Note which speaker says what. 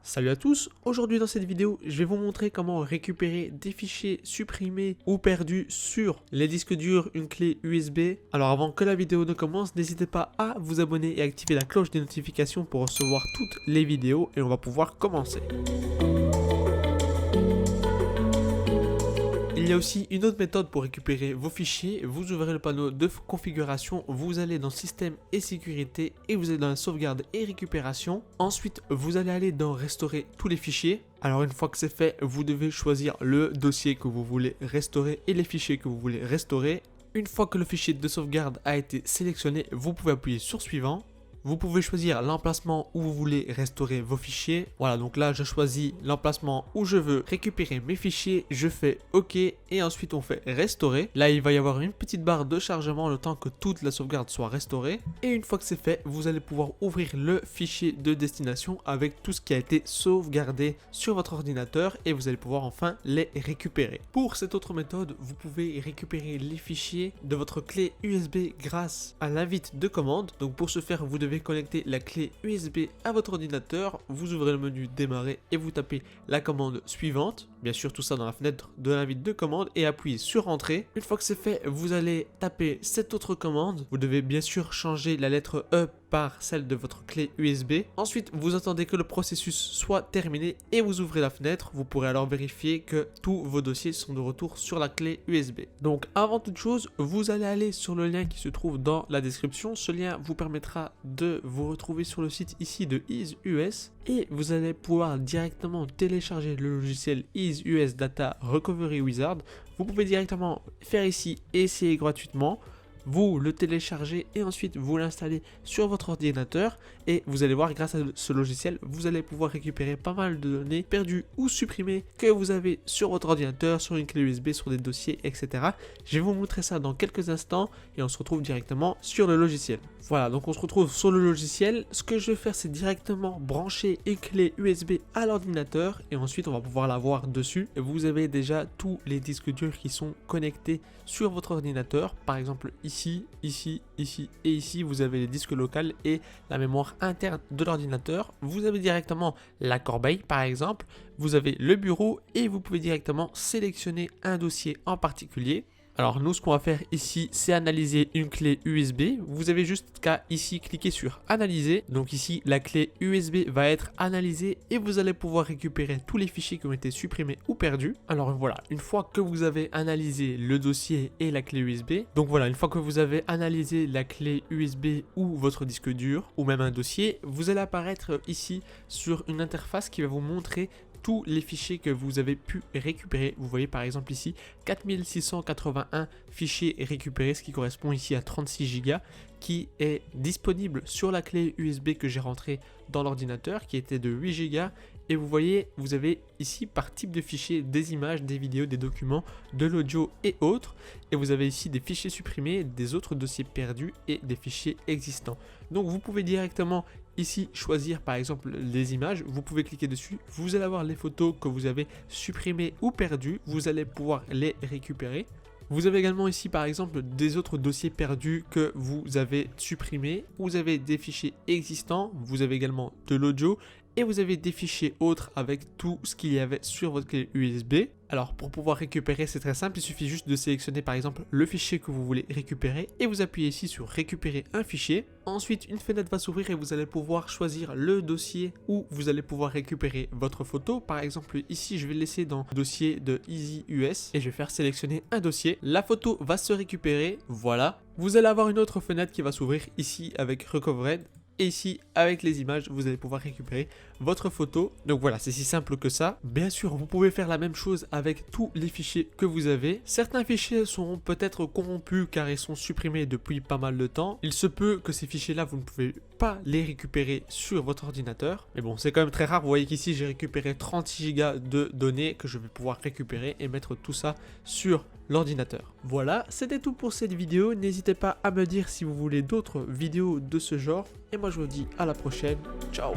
Speaker 1: Salut à tous, aujourd'hui dans cette vidéo, je vais vous montrer comment récupérer des fichiers supprimés ou perdus sur les disques durs, une clé USB. Alors avant que la vidéo ne commence, n'hésitez pas à vous abonner et activer la cloche des notifications pour recevoir toutes les vidéos et on va pouvoir commencer. Il y a aussi une autre méthode pour récupérer vos fichiers. Vous ouvrez le panneau de configuration, vous allez dans système et sécurité et vous allez dans la sauvegarde et récupération. Ensuite, vous allez aller dans restaurer tous les fichiers. Alors une fois que c'est fait, vous devez choisir le dossier que vous voulez restaurer et les fichiers que vous voulez restaurer. Une fois que le fichier de sauvegarde a été sélectionné, vous pouvez appuyer sur suivant. Vous pouvez choisir l'emplacement où vous voulez restaurer vos fichiers. Voilà, donc là, je choisis l'emplacement où je veux récupérer mes fichiers. Je fais OK et ensuite on fait restaurer. Là, il va y avoir une petite barre de chargement le temps que toute la sauvegarde soit restaurée. Et une fois que c'est fait, vous allez pouvoir ouvrir le fichier de destination avec tout ce qui a été sauvegardé sur votre ordinateur et vous allez pouvoir enfin les récupérer. Pour cette autre méthode, vous pouvez récupérer les fichiers de votre clé USB grâce à l'invite de commande. Donc pour ce faire, vous devez connecter la clé USB à votre ordinateur, vous ouvrez le menu démarrer et vous tapez la commande suivante, bien sûr tout ça dans la fenêtre de l'invite de commande et appuyez sur entrée. Une fois que c'est fait, vous allez taper cette autre commande, vous devez bien sûr changer la lettre E par celle de votre clé USB. Ensuite, vous attendez que le processus soit terminé et vous ouvrez la fenêtre. Vous pourrez alors vérifier que tous vos dossiers sont de retour sur la clé USB. Donc, avant toute chose, vous allez aller sur le lien qui se trouve dans la description. Ce lien vous permettra de vous retrouver sur le site ici de EaseUS et vous allez pouvoir directement télécharger le logiciel EaseUS Data Recovery Wizard. Vous pouvez directement faire ici et essayer gratuitement. Vous le téléchargez et ensuite vous l'installez sur votre ordinateur et vous allez voir, grâce à ce logiciel, vous allez pouvoir récupérer pas mal de données perdues ou supprimées que vous avez sur votre ordinateur, sur une clé USB, sur des dossiers, etc. Je vais vous montrer ça dans quelques instants et on se retrouve directement sur le logiciel. Voilà, donc on se retrouve sur le logiciel. Ce que je vais faire, c'est directement brancher une clé USB à l'ordinateur et ensuite on va pouvoir la voir dessus. Et vous avez déjà tous les disques durs qui sont connectés sur votre ordinateur. Par exemple ici et ici, vous avez les disques locaux et la mémoire interne de l'ordinateur. Vous avez directement la corbeille par exemple, vous avez le bureau et vous pouvez directement sélectionner un dossier en particulier. Alors nous, ce qu'on va faire ici, c'est analyser une clé USB. Vous avez juste qu'à ici cliquer sur analyser. Donc ici, la clé USB va être analysée et vous allez pouvoir récupérer tous les fichiers qui ont été supprimés ou perdus. Alors voilà, une fois que vous avez analysé le dossier et la clé USB, donc voilà, une fois que vous avez analysé la clé USB ou votre disque dur ou même un dossier, vous allez apparaître ici sur une interface qui va vous montrer tous les fichiers que vous avez pu récupérer. Vous voyez par exemple ici 4681 fichiers récupérés, ce qui correspond ici à 36 Go qui est disponible sur la clé USB que j'ai rentrée dans l'ordinateur qui était de 8 Go. Et vous voyez, vous avez ici par type de fichier des images, des vidéos, des documents, de l'audio et autres. Et vous avez ici des fichiers supprimés, des autres dossiers perdus et des fichiers existants. Donc vous pouvez directement ici choisir par exemple les images, vous pouvez cliquer dessus, vous allez avoir les photos que vous avez supprimées ou perdues, vous allez pouvoir les récupérer. Vous avez également ici par exemple des autres dossiers perdus que vous avez supprimés, vous avez des fichiers existants, vous avez également de l'audio et vous avez des fichiers autres avec tout ce qu'il y avait sur votre clé USB. Alors pour pouvoir récupérer, c'est très simple, il suffit juste de sélectionner par exemple le fichier que vous voulez récupérer et vous appuyez ici sur récupérer un fichier. Ensuite, une fenêtre va s'ouvrir et vous allez pouvoir choisir le dossier où vous allez pouvoir récupérer votre photo. Par exemple, ici, je vais laisser dans le dossier de EaseUS et je vais faire sélectionner un dossier. La photo va se récupérer, voilà. Vous allez avoir une autre fenêtre qui va s'ouvrir ici avec Recovered. Et ici, avec les images, vous allez pouvoir récupérer votre photo. Donc voilà, c'est si simple que ça. Bien sûr, vous pouvez faire la même chose avec tous les fichiers que vous avez. Certains fichiers seront peut-être corrompus car ils sont supprimés depuis pas mal de temps. Il se peut que ces fichiers-là, vous ne pouvez pas les récupérer sur votre ordinateur. Mais bon, c'est quand même très rare. Vous voyez qu'ici, j'ai récupéré 36 Go de données que je vais pouvoir récupérer et mettre tout ça sur l'ordinateur. Voilà, c'était tout pour cette vidéo. N'hésitez pas à me dire si vous voulez d'autres vidéos de ce genre. Et moi, je vous dis à la prochaine. Ciao!